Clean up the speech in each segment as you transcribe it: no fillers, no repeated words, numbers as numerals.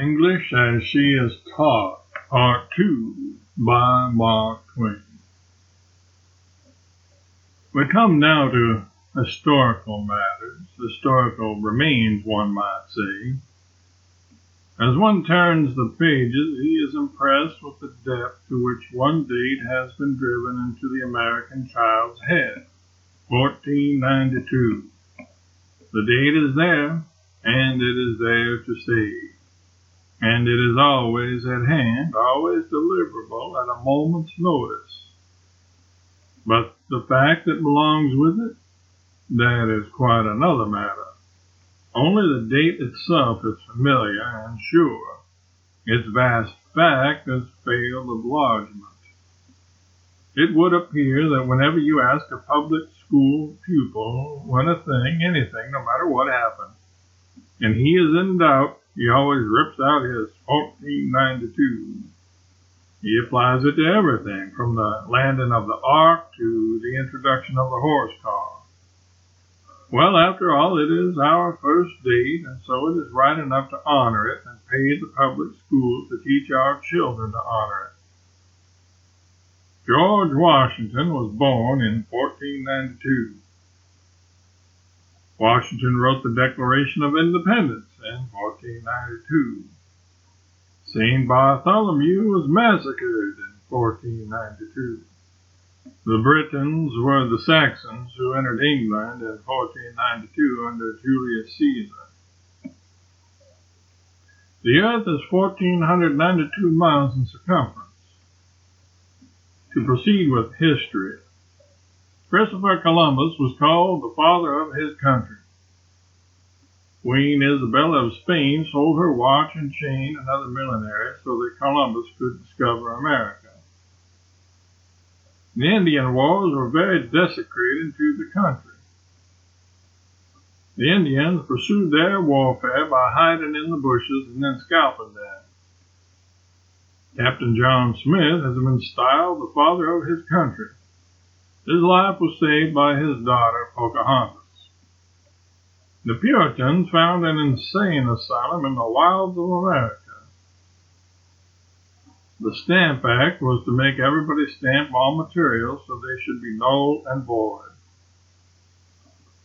English as She is Taught, Part 2 by Mark Twain. We come now to historical matters, historical remains, one might say. As one turns the pages, he is impressed with the depth to which one date has been driven into the American child's head, 1492. The date is there, and it is there to stay. And it is always at hand, always deliverable at a moment's notice. But the fact that belongs with it, that is quite another matter. Only the date itself is familiar and sure. Its vast fact has failed of lodgment. It would appear that whenever you ask a public school pupil when a thing, anything, no matter what happened, and he is in doubt, he always rips out his 1492. He applies it to everything, from the landing of the ark to the introduction of the horse car. Well, after all, it is our first date, and so it is right enough to honor it and pay the public schools to teach our children to honor it. George Washington was born in 1492. Washington wrote the Declaration of Independence in 1492. St. Bartholomew was massacred in 1492. The Britons were the Saxons who entered England in 1492 under Julius Caesar. The earth is 1,492 miles in circumference. To proceed with history, Christopher Columbus was called the father of his country. Queen Isabella of Spain sold her watch and chain and other millinery so that Columbus could discover America. The Indian wars were very desecrating to the country. The Indians pursued their warfare by hiding in the bushes and then scalping them. Captain John Smith has been styled the father of his country. His life was saved by his daughter, Pocahontas. The Puritans found an insane asylum in the wilds of America. The Stamp Act was to make everybody stamp all materials so they should be null and void.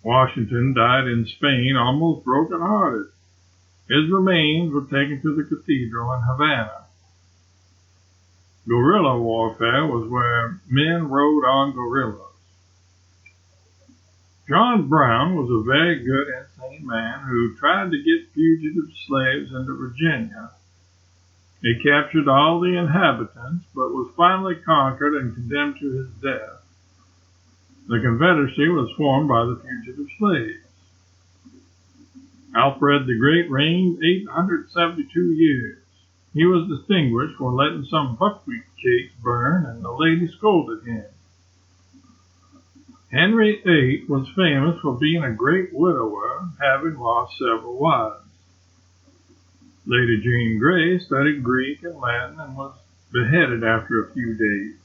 Washington died in Spain almost broken-hearted. His remains were taken to the cathedral in Havana. Guerrilla warfare was where men rode on gorillas. John Brown was a very good and sane man who tried to get fugitive slaves into Virginia. He captured all the inhabitants, but was finally conquered and condemned to his death. The Confederacy was formed by the fugitive slaves. Alfred the Great reigned 872 years. He was distinguished for letting some buckwheat cakes burn, and the lady scolded him. Henry VIII was famous for being a great widower, having lost several wives. Lady Jane Grey studied Greek and Latin and was beheaded after a few days.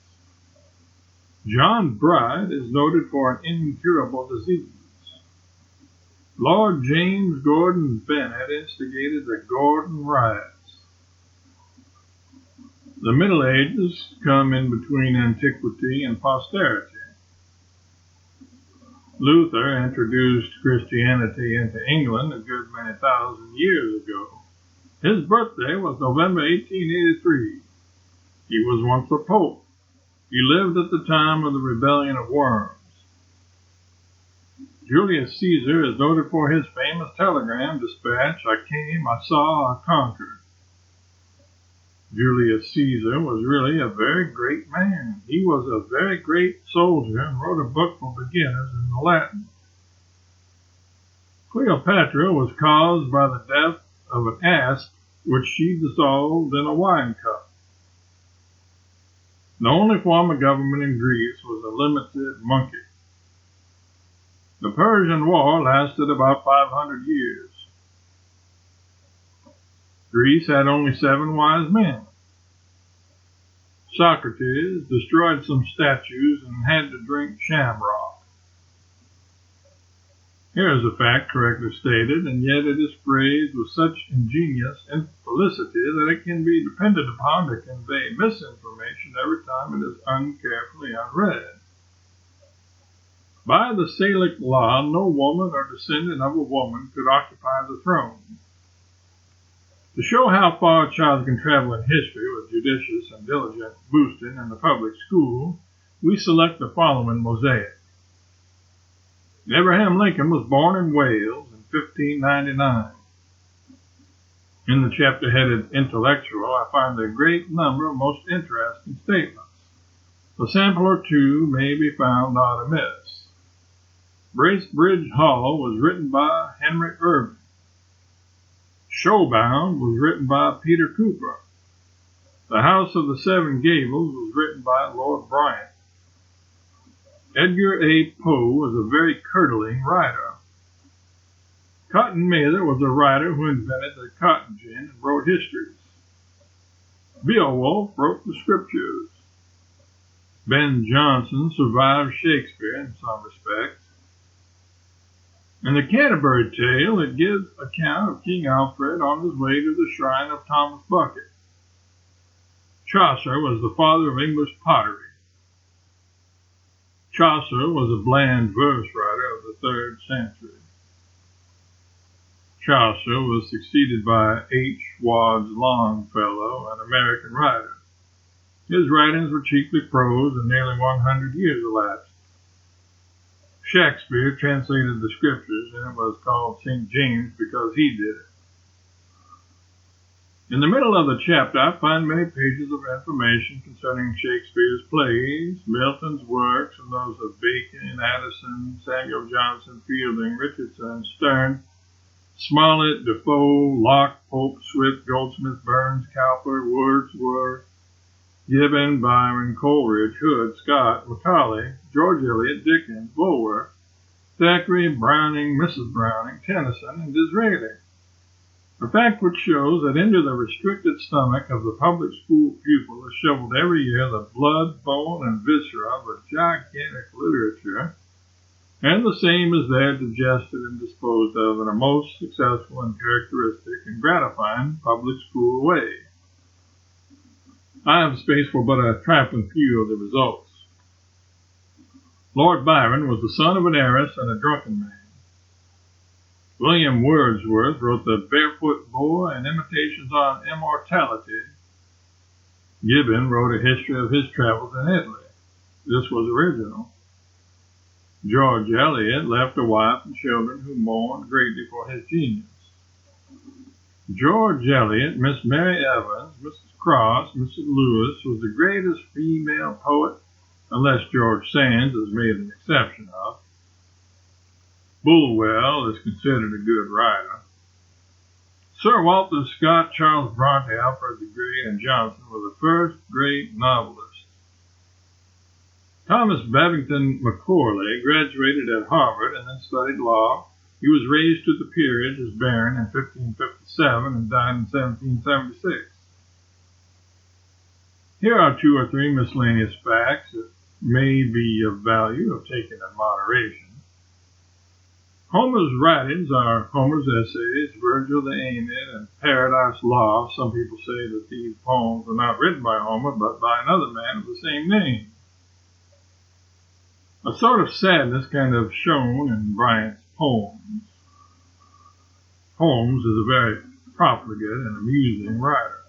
John Bright is noted for an incurable disease. Lord James Gordon Bennett instigated the Gordon Riots. The Middle Ages come in between antiquity and posterity. Luther introduced Christianity into England a good many thousand years ago. His birthday was November 1883. He was once a pope. He lived at the time of the Rebellion of Worms. Julius Caesar is noted for his famous telegram dispatch, "I came, I saw, I conquered." Julius Caesar was really a very great man. He was a very great soldier and wrote a book for beginners in the Latin. Cleopatra was caused by the death of an asp which she dissolved in a wine cup. The only form of government in Greece was a limited monkey. The Persian War lasted about 500 years. Greece had only 7 wise men. Socrates destroyed some statues and had to drink shamrock. Here is a fact correctly stated, and yet it is phrased with such ingenious infelicity that it can be depended upon to convey misinformation every time it is uncarefully unread. By the Salic law, no woman or descendant of a woman could occupy the throne. To show how far a child can travel in history with judicious and diligent boosting in the public school, we select the following mosaic. Abraham Lincoln was born in Wales in 1599. In the chapter headed Intellectual, I find a great number of most interesting statements. A sample or two may be found not amiss. Bracebridge Hall was written by Henry Irving. Showbound was written by Peter Cooper. The House of the Seven Gables was written by Lord Bryant. Edgar A. Poe was a very curdling writer. Cotton Mather was a writer who invented the cotton gin and wrote histories. Beowulf wrote the scriptures. Ben Jonson survived Shakespeare in some respects. In the Canterbury Tale, it gives account of King Alfred on his way to the shrine of Thomas Bucket. Chaucer was the father of English pottery. Chaucer was a bland verse writer of the 3rd century. Chaucer was succeeded by H. Wads Longfellow, an American writer. His writings were chiefly prose, and nearly 100 years elapsed. Shakespeare translated the scriptures, and it was called St. James because he did it. In the middle of the chapter, I find many pages of information concerning Shakespeare's plays, Milton's works, and those of Bacon, Addison, Samuel Johnson, Fielding, Richardson, Sterne, Smollett, Defoe, Locke, Pope, Swift, Goldsmith, Burns, Cowper, Wordsworth, Gibbon, Byron, Coleridge, Hood, Scott, Macaulay, George Eliot, Dickens, Bulwer, Thackeray, Browning, Mrs. Browning, Tennyson, and Disraeli. A fact which shows that into the restricted stomach of the public school pupil is shoveled every year the blood, bone, and viscera of a gigantic literature, and the same is there digested and disposed of in a most successful and characteristic and gratifying public school way. I have space for but a trifling few of the results. Lord Byron was the son of an heiress and a drunken man. William Wordsworth wrote The Barefoot Boy and Imitations on Immortality. Gibbon wrote a history of his travels in Italy. This was original. George Eliot left a wife and children who mourned greatly for his genius. George Eliot, Miss Mary Evans, Mrs. Cross, Mrs. Lewis was the greatest female poet, unless George Sand is made an exception of. Bulwer is considered a good writer. Sir Walter Scott, Charles Bronte, Alfred the Great, and Johnson were the first great novelists. Thomas Babington Macaulay graduated at Harvard and then studied law. He was raised to the peerage as baron in 1557 and died in 1776. Here are 2 or 3 miscellaneous facts that may be of value if taken in moderation. Homer's writings are Homer's essays, Virgil the Aeneid, and Paradise Lost. Some people say that these poems were not written by Homer, but by another man of the same name. A sort of sadness kind of shown in Bryant's poems. Holmes is a very profligate and amusing writer.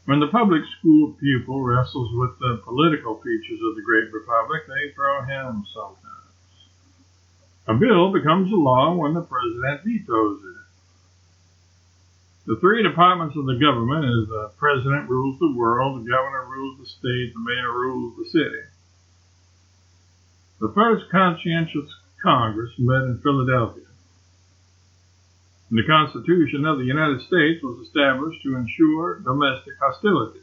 When the public school pupil wrestles with the political features of the great republic, they throw him sometimes. A bill becomes a law when the president vetoes it. The 3 departments of the government is the president rules the world, the governor rules the state, the mayor rules the city. The first conscientious Congress met in Philadelphia. And the Constitution of the United States was established to ensure domestic hostility.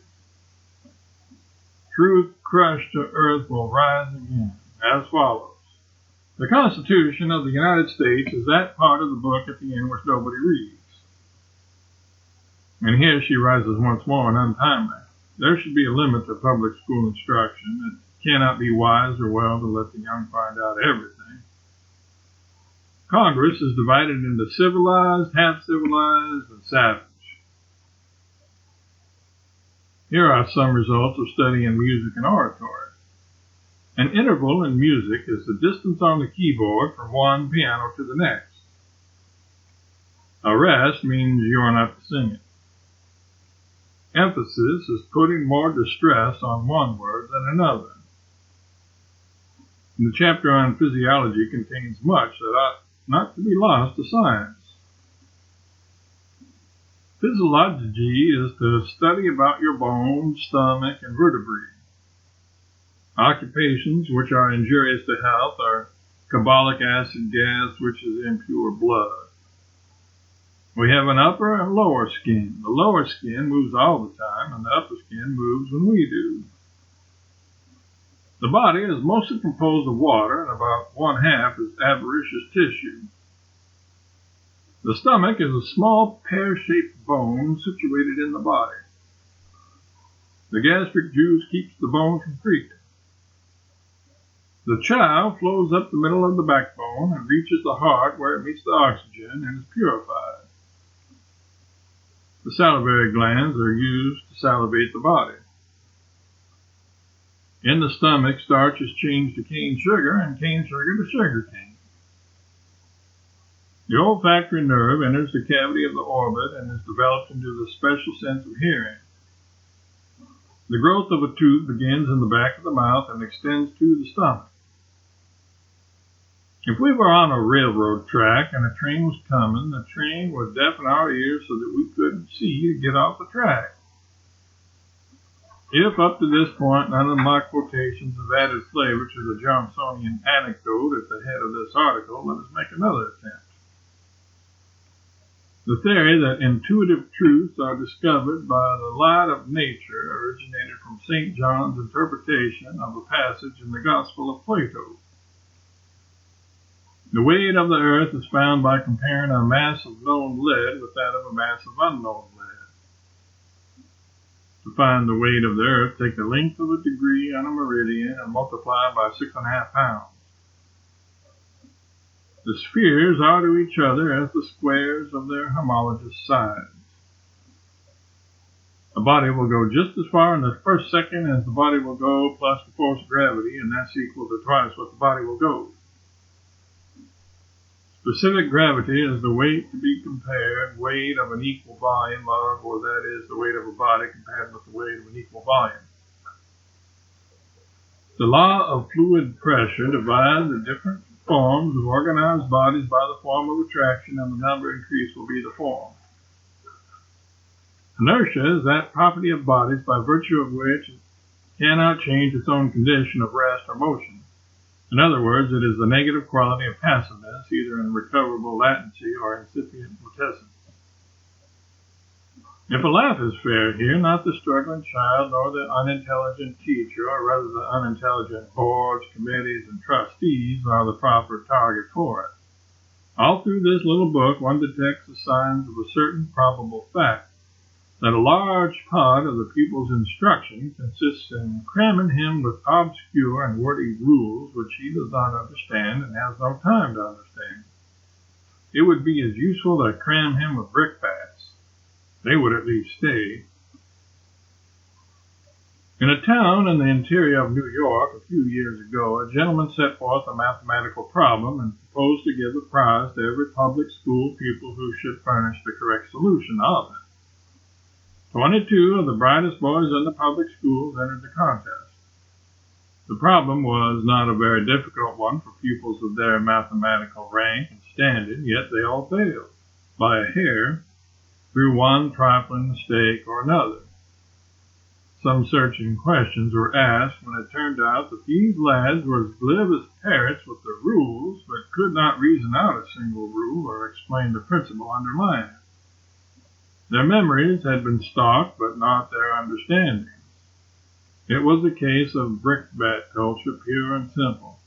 Truth crushed to earth will rise again, as follows. The Constitution of the United States is that part of the book at the end which nobody reads. And here she rises once more and untimely. There should be a limit to public school instruction. It cannot be wise or well to let the young find out everything. Congress is divided into civilized, half-civilized, and savage. Here are some results of studying music and oratory. An interval in music is the distance on the keyboard from one piano to the next. A rest means you are not to sing it. Emphasis is putting more distress on one word than another. The chapter on physiology contains much that ought not to be lost to science. Physiology is the study about your bones, stomach, and vertebrae. Occupations which are injurious to health are carbolic acid gas, which is impure blood. We have an upper and lower skin. The lower skin moves all the time, and the upper skin moves when we do. The body is mostly composed of water, and about 1/2 is avaricious tissue. The stomach is a small pear-shaped bone situated in the body. The gastric juice keeps the bone from creaking. The chyle flows up the middle of the backbone and reaches the heart where it meets the oxygen and is purified. The salivary glands are used to salivate the body. In the stomach, starch is changed to cane sugar and cane sugar to sugar cane. The olfactory nerve enters the cavity of the orbit and is developed into the special sense of hearing. The growth of a tooth begins in the back of the mouth and extends to the stomach. If we were on a railroad track and a train was coming, the train would deafen our ears so that we couldn't see to get off the track. If up to this point none of my quotations have added flavor to the Johnsonian anecdote at the head of this article, let us make another attempt. The theory that intuitive truths are discovered by the light of nature originated from St. John's interpretation of a passage in the Gospel of Plato. The weight of the earth is found by comparing a mass of known lead with that of a mass of unknown lead. To find the weight of the earth, take the length of a degree on a meridian and multiply by 6½ pounds. The spheres are to each other as the squares of their homologous sides. A body will go just as far in the first second as the body will go plus the force of gravity, and that's equal to twice what the body will go. Specific gravity is the weight to be compared, weight of an equal volume of, or that is, the weight of a body compared with the weight of an equal volume. The law of fluid pressure divides the different forms of organized bodies by the form of attraction, and the number increased will be the form. Inertia is that property of bodies by virtue of which it cannot change its own condition of rest or motion. In other words, it is the negative quality of passiveness, either in recoverable latency or incipient latescence. If a laugh is fair here, not the struggling child nor the unintelligent teacher, or rather the unintelligent boards, committees, and trustees are the proper target for it. All through this little book, one detects the signs of a certain probable fact, that a large part of the pupil's instruction consists in cramming him with obscure and wordy rules which he does not understand and has no time to understand. It would be as useful to cram him with brickbats. They would at least stay. In a town in the interior of New York a few years ago, a gentleman set forth a mathematical problem and proposed to give a prize to every public school pupil who should furnish the correct solution of it. 22 of the brightest boys in the public schools entered the contest. The problem was not a very difficult one for pupils of their mathematical rank and standing, yet they all failed, by a hair, through one trifling mistake or another. Some searching questions were asked when it turned out that these lads were as glib as parrots with the rules, but could not reason out a single rule or explain the principle underlying it. Their memories had been stocked, but not their understandings. It was a case of brickbat culture, pure and simple.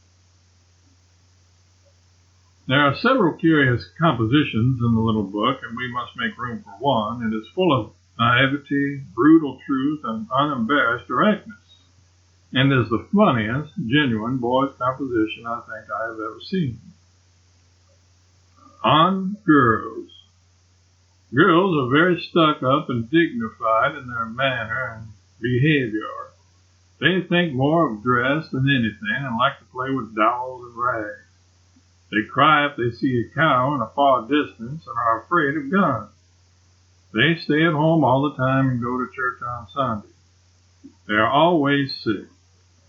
There are several curious compositions in the little book, and we must make room for one. It is full of naivety, brutal truth, and unembarrassed directness, and is the funniest, genuine boy's composition I think I have ever seen. On girls. Girls are very stuck up and dignified in their manner and behavior. They think more of dress than anything and like to play with dolls and rags. They cry if they see a cow in a far distance and are afraid of guns. They stay at home all the time and go to church on Sunday. They are always sick.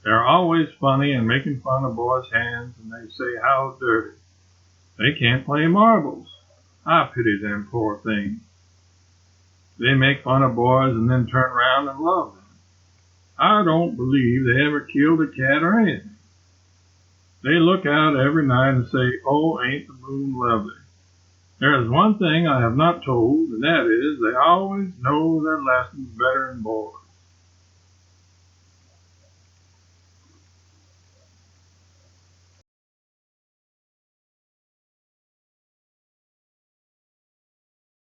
They are always funny and making fun of boys' hands, and they say how dirty. They can't play marbles. I pity them poor things. They make fun of boys and then turn around and love them. I don't believe they ever killed a cat or anything. They look out every night and say, "Oh, ain't the moon lovely?" There is one thing I have not told, and that is they always know their lessons better than boys.